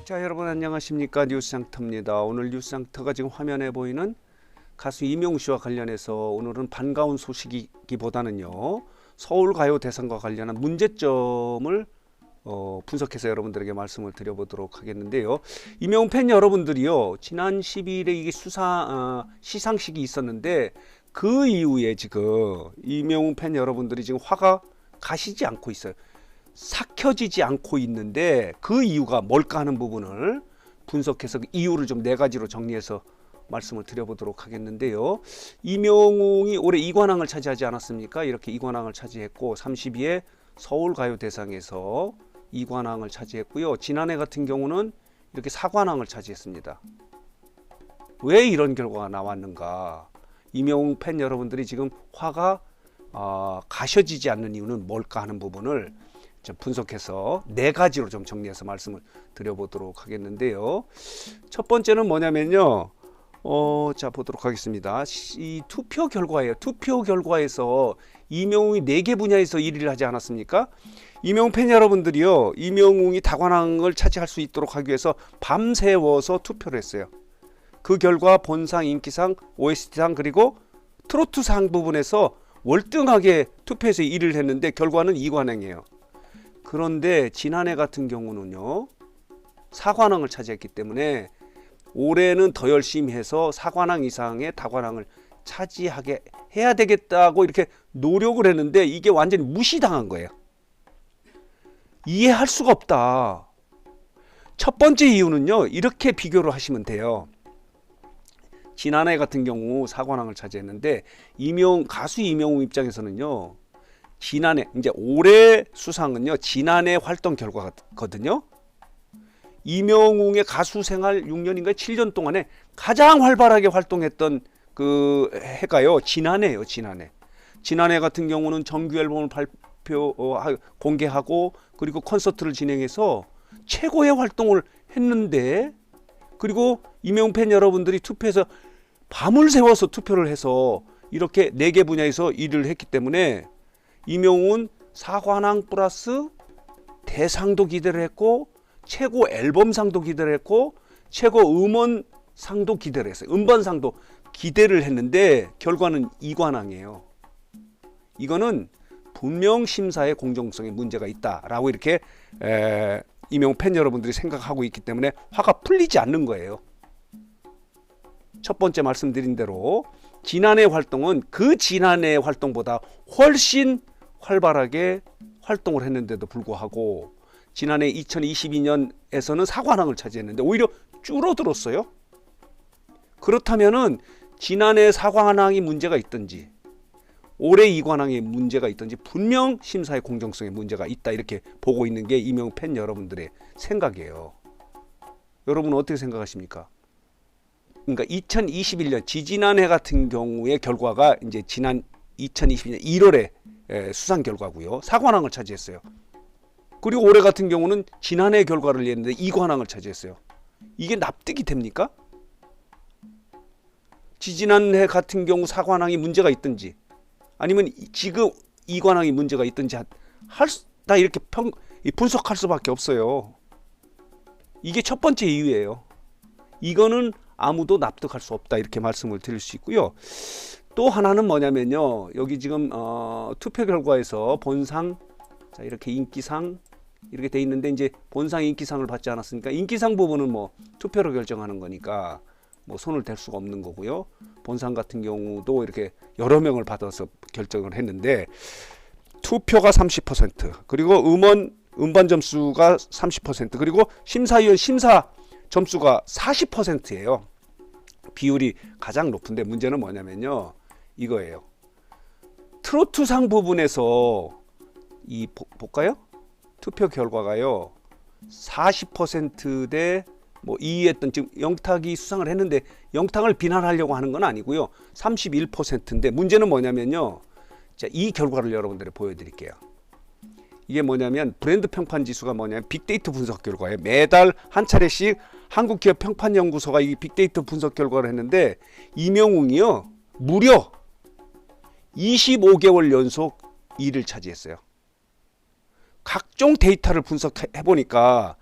자, 여러분 안녕하십니까? 뉴스장터입니다. 오늘 뉴스장터가 지금 화면에 보이는 가수 이명웅 씨와 관련해서 오늘은 반가운 소식이기보다는요, 서울가요대상과 관련한 문제점을 분석해서 여러분들에게 말씀을 드려보도록 하겠는데요. 이명웅 팬 여러분들이요, 지난 12일에 이게 시상식이 있었는데 그 이후에 지금 이명웅 팬 여러분들이 지금 화가 가시지 않고 있어요. 삭혀지지 않고 있는데 그 이유가 뭘까 하는 부분을 분석해서 이유를 좀 네 가지로 정리해서 말씀을 드려보도록 하겠는데요. 이명웅이 올해 2관왕을 차지하지 않았습니까? 이렇게 2관왕을 차지했고 32회 서울가요대상에서 2관왕을 차지했고요. 지난해 같은 경우는 이렇게 4관왕을 차지했습니다. 왜 이런 결과가 나왔는가? 이명웅 팬 여러분들이 지금 화가 가셔지지 않는 이유는 뭘까 하는 부분을 좀 분석해서 네 가지로 좀 정리해서 말씀을 드려보도록 하겠는데요. 첫 번째는 뭐냐면요. 자, 보도록 하겠습니다. 이 투표 결과예요. 투표 결과에서 이명웅이 4개 분야에서 1위를 하지 않았습니까? 이명웅 팬 여러분들이요, 이명웅이 다관왕을 차지할 수 있도록 하기 위해서 밤새워서 투표를 했어요. 그 결과 본상, 인기상, OST상 그리고 트로트상 부분에서 월등하게 투표에서 1위를 했는데 결과는 2관왕이에요. 그런데 지난해 같은 경우는요, 4관왕을 차지했기 때문에 올해는 더 열심히 해서 4관왕 이상의 다관왕을 차지하게 해야 되겠다고 이렇게 노력을 했는데 이게 완전히 무시당한 거예요. 이해할 수가 없다. 첫 번째 이유는요, 이렇게 비교를 하시면 돼요. 지난해 같은 경우 4관왕을 차지했는데 가수 이명웅 입장에서는요, 지난해, 이제 올해 수상은요, 지난해 활동 결과거든요. 이명웅의 가수 생활 6년인가 7년 동안에 가장 활발하게 활동했던 그 해가요, 지난해예요. 지난해 같은 경우는 정규 앨범을 공개하고 그리고 콘서트를 진행해서 최고의 활동을 했는데, 그리고 이명웅 팬 여러분들이 투표해서 밤을 새워서 투표를 해서 이렇게 4개 분야에서 일을 했기 때문에 이명웅은 4관왕 플러스 대상도 기대를 했고 최고 앨범상도 기대를 했고 최고 음원상도 기대를 했어요. 음반상도 기대를 했는데 결과는 2관왕이에요. 이거는 분명 심사의 공정성에 문제가 있다라고 이렇게 이명웅 팬 여러분들이 생각하고 있기 때문에 화가 풀리지 않는 거예요. 첫 번째 말씀드린 대로 지난해 활동은 그 지난해 활동보다 훨씬 활발하게 활동을 했는데도 불구하고 지난해 2022년에서는 4관왕을 차지했는데 오히려 줄어들었어요. 그렇다면은 지난해 4관왕이 문제가 있든지 올해 2관왕에 문제가 있든지 분명 심사의 공정성에 문제가 있다, 이렇게 보고 있는 게 이명웅 팬 여러분들의 생각이에요. 여러분은 어떻게 생각하십니까? 그러니까 2021년 지지난해 같은 경우의 결과가 이제 지난 2022년 1월에 수상 결과고요. 4관왕을 차지했어요. 그리고 올해 같은 경우는 지난해 결과를 냈는데 2관왕을 차지했어요. 이게 납득이 됩니까? 지지난해 같은 경우 4관왕이 문제가 있든지 아니면 지금 2관왕이 문제가 있든지 다 이렇게 분석할 수밖에 없어요. 이게 첫 번째 이유예요. 이거는 아무도 납득할 수 없다, 이렇게 말씀을 드릴 수 있고요. 또 하나는 뭐냐면요, 여기 지금 투표 결과에서 본상, 자, 이렇게 인기상 이렇게 돼 있는데 이제 본상 인기상을 받지 않았으니까 인기상 부분은 뭐 투표로 결정하는 거니까 뭐 손을 댈 수가 없는 거고요. 본상 같은 경우도 이렇게 여러 명을 받아서 결정을 했는데 투표가 30%, 그리고 음반 점수가 30%, 그리고 심사위원 심사 점수가 40%예요. 비율이 가장 높은데 문제는 뭐냐면요, 이거예요. 트로트상 부분에서 볼까요? 투표 결과가요, 40% 뭐 2위했던, 지금 영탁이 수상을 했는데 영탁을 비난하려고 하는 건 아니고요. 31%인데 문제는 뭐냐면요, 자, 이 결과를 여러분들이 보여드릴게요. 이게 뭐냐면 브랜드 평판 지수가 뭐냐면 빅데이터 분석 결과예요. 매달 한 차례씩 한국기업 평판연구소가 이 빅데이터 분석 결과를 했는데 이명웅이요, 무려 25개월 연속 1위를 차지했어요. 각종 데이터를 분석해 보니까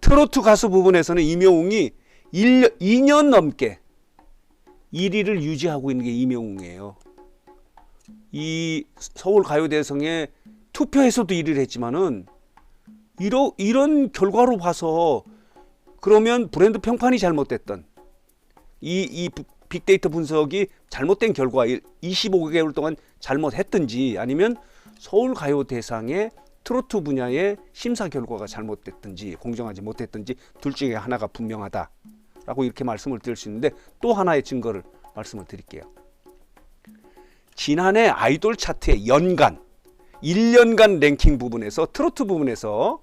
트로트 가수 부분에서는 임영웅이 2년 넘게 1위를 유지하고 있는 게 임영웅이에요. 이 서울가요대상에 투표에서도 1위를 했지만은 이런 결과로 봐서 그러면 브랜드 평판이 잘못됐던 이 빅데이터 분석이 잘못된 결과 25개월 동안 잘못했든지 아니면 서울가요대상의 트로트 분야의 심사 결과가 잘못됐든지 공정하지 못했든지 둘 중에 하나가 분명하다라고 이렇게 말씀을 드릴 수 있는데 또 하나의 증거를 말씀을 드릴게요. 지난해 아이돌 차트의 연간 1년간 랭킹 부분에서 트로트 부분에서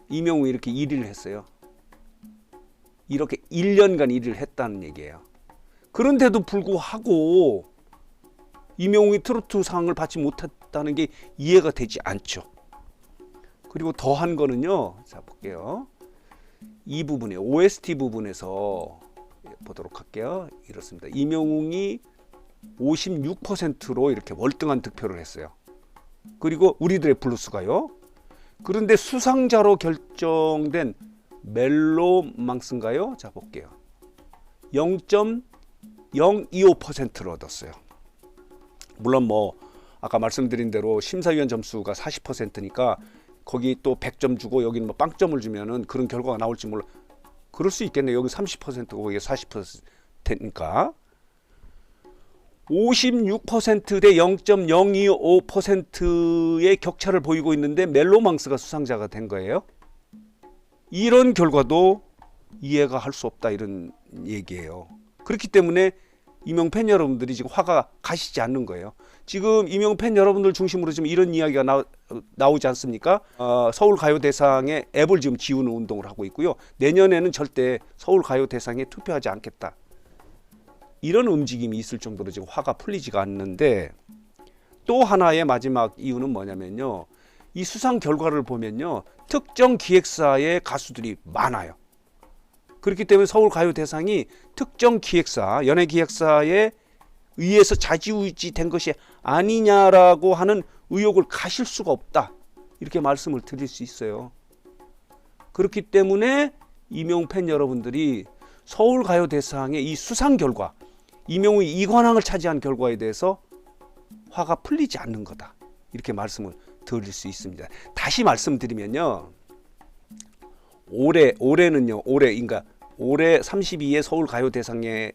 임영웅이 이렇게 1위를 했어요. 이렇게 1년간 1위를 했다는 얘기예요. 그런데도 불구하고 임영웅이 트로트 상을 받지 못했다는 게 이해가 되지 않죠. 그리고 더한 거는요. 자 볼게요. 이 부분에 OST 부분에서 보도록 할게요. 이렇습니다. 임영웅이 56%로 이렇게 월등한 득표를 했어요. 그리고 우리들의 블루스가요. 그런데 수상자로 결정된 멜로망스인가요? 자 볼게요. 0.025%를 얻었어요. 물론 뭐 아까 말씀드린 대로 심사위원 점수가 40%니까 거기 또 100점 주고 여기는 뭐 빵점을 주면은 그런 결과가 나올지 몰라. 그럴 수 있겠네요. 여기 30%고 거기 40%니까 56% 대 0.025%의 격차를 보이고 있는데 멜로망스가 수상자가 된 거예요. 이런 결과도 이해가 할 수 없다 이런 얘기예요. 그렇기 때문에 임영웅 팬 여러분들이 지금 화가 가시지 않는 거예요. 지금 임영웅 팬 여러분들 중심으로 지금 이런 이야기가 나오지 않습니까? 서울가요대상의 앱을 지금 지우는 운동을 하고 있고요. 내년에는 절대 서울가요대상에 투표하지 않겠다. 이런 움직임이 있을 정도로 지금 화가 풀리지가 않는데 또 하나의 마지막 이유는 뭐냐면요. 이 수상 결과를 보면요. 특정 기획사의 가수들이 많아요. 그렇기 때문에 서울가요대상이 특정 기획사, 연예기획사에 의해서 좌지우지 된 것이 아니냐라고 하는 의혹을 가실 수가 없다. 이렇게 말씀을 드릴 수 있어요. 그렇기 때문에 임영웅 팬 여러분들이 서울가요대상의 이 수상 결과, 임영웅이 이관왕을 차지한 결과에 대해서 화가 풀리지 않는 거다. 이렇게 말씀을 드릴 수 있습니다. 다시 말씀드리면요. 올해 32회 서울가요대상의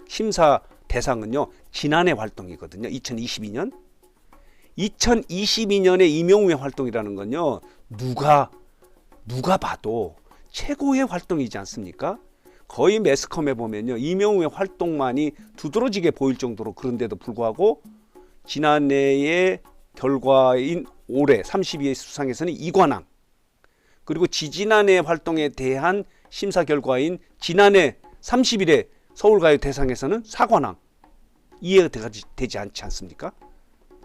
심사 대상은요. 지난해 활동이거든요. 2022년. 2022년의 임영웅의 활동이라는 건요. 누가 봐도 최고의 활동이지 않습니까? 거의 매스컴에 보면요. 임영웅의 활동만이 두드러지게 보일 정도로 그런데도 불구하고 지난해의 결과인 올해 32회 수상에서는 이관왕, 그리고 지지난해 활동에 대한 심사 결과인 지난해 31회 서울가요대상에서는 사관왕. 이해가 되지 않지 않습니까?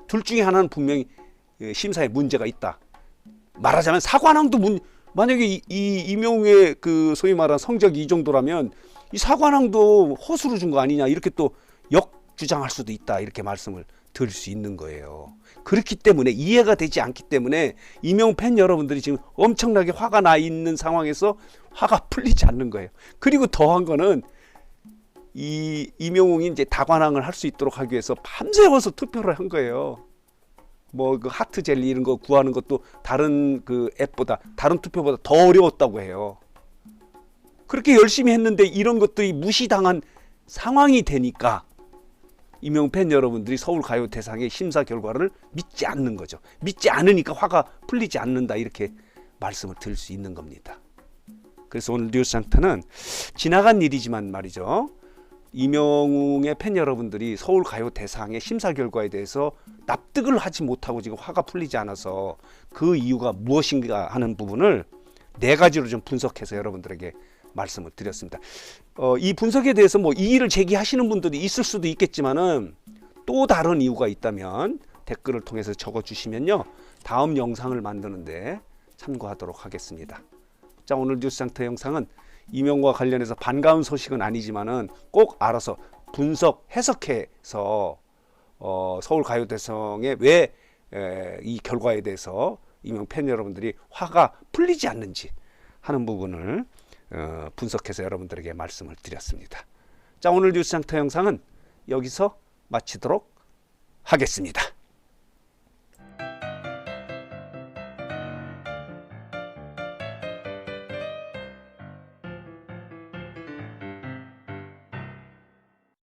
둘 중에 하나는 분명히 심사에 문제가 있다. 말하자면 사관왕도 만약에 이 임영웅의 그 소위 말하는 성적이 이 정도라면 이 사관왕도 허수로 준 거 아니냐 이렇게 또 역주장할 수도 있다. 이렇게 말씀을 드릴 수 있는 거예요. 그렇기 때문에 이해가 되지 않기 때문에 임영웅 팬 여러분들이 지금 엄청나게 화가 나 있는 상황에서 화가 풀리지 않는 거예요. 그리고 더한 거는 이 임영웅이 이제 다관왕을 할 수 있도록 하기 위해서 밤새워서 투표를 한 거예요. 뭐 그 하트 젤리 이런 거 구하는 것도 다른 그 앱보다 다른 투표보다 더 어려웠다고 해요. 그렇게 열심히 했는데 이런 것들이 무시당한 상황이 되니까 임영웅 팬 여러분들이 서울가요대상의 심사 결과를 믿지 않는 거죠. 믿지 않으니까 화가 풀리지 않는다 이렇게 말씀을 드릴 수 있는 겁니다. 그래서 오늘 뉴스상터는 지나간 일이지만 말이죠. 임영웅의 팬 여러분들이 서울가요대상의 심사 결과에 대해서 납득을 하지 못하고 지금 화가 풀리지 않아서 그 이유가 무엇인가 하는 부분을 4가지로 좀 분석해서 여러분들에게 말씀을 드렸습니다. 이 분석에 대해서 뭐 이의를 제기하시는 분들이 있을 수도 있겠지만은 또 다른 이유가 있다면 댓글을 통해서 적어주시면요. 다음 영상을 만드는데 참고하도록 하겠습니다. 자, 오늘 뉴스상터 영상은 임영웅과 관련해서 반가운 소식은 아니지만은 꼭 알아서 분석, 해석해서 서울가요대상의 왜 이 결과에 대해서 임영웅 팬 여러분들이 화가 풀리지 않는지 하는 부분을 분석해서 여러분들에게 말씀을 드렸습니다. 자, 오늘 뉴스장터 영상은 여기서 마치도록 하겠습니다.